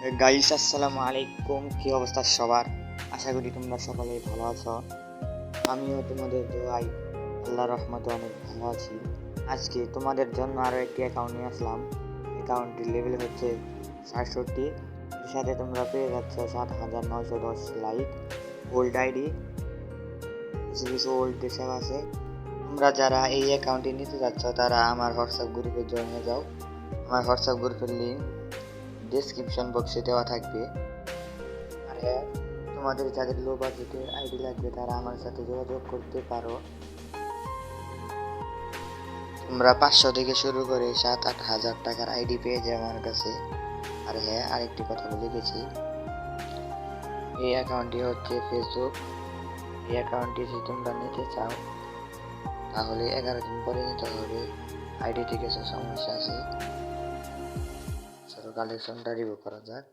Guys, আসসালামু আলাইকুম। কি অবস্থা সবার? আশা করি তোমরা সকলেই ভালো আছো। আমিও তোমাদের দোয়ায় আল্লাহর রহমতে অনেক ভালো আছি। আজকে তোমাদের জন্য আরও একটি অ্যাকাউন্ট নিয়ে আসলাম। অ্যাকাউন্টটির লেভেল হচ্ছে ৬৭। এর সাথে তোমরা পেয়ে যাচ্ছ ৭,৯১০ লাইক, ওল্ড আইডি, কিছু কিছু ওল্ড হিসাব আছে। তোমরা যারা এই অ্যাকাউন্টটি নিতে যাচ্ছ তারা আমার হোয়াটসঅ্যাপ গ্রুপে জয়েন হয়ে যাও। আমার হোয়াটসঅ্যাপ গ্রুপের লিঙ্ক ডেসক্রিপশন বক্সে দেওয়া থাকবে। আর হ্যাঁ, তোমাদের যাদের লো বাজেটের আইডি লাগবে তারা আমার সাথে যোগাযোগ করতে পারো। তোমরা 500 থেকে শুরু করে 7-8 হাজার টাকার আইডি পেয়ে যাবে আমার কাছে। আর হ্যাঁ, আরেকটি কথা বলে গেছি, এই অ্যাকাউন্টটি হচ্ছে ফেসবুক। এই অ্যাকাউন্টটি যদি তোমরা নিতে চাও তাহলে 11 দিন পরে নিতে হবে। আইডিতে কিছু সমস্যা আছে, চলো কালেকশনটা রিভিউ করা যাক।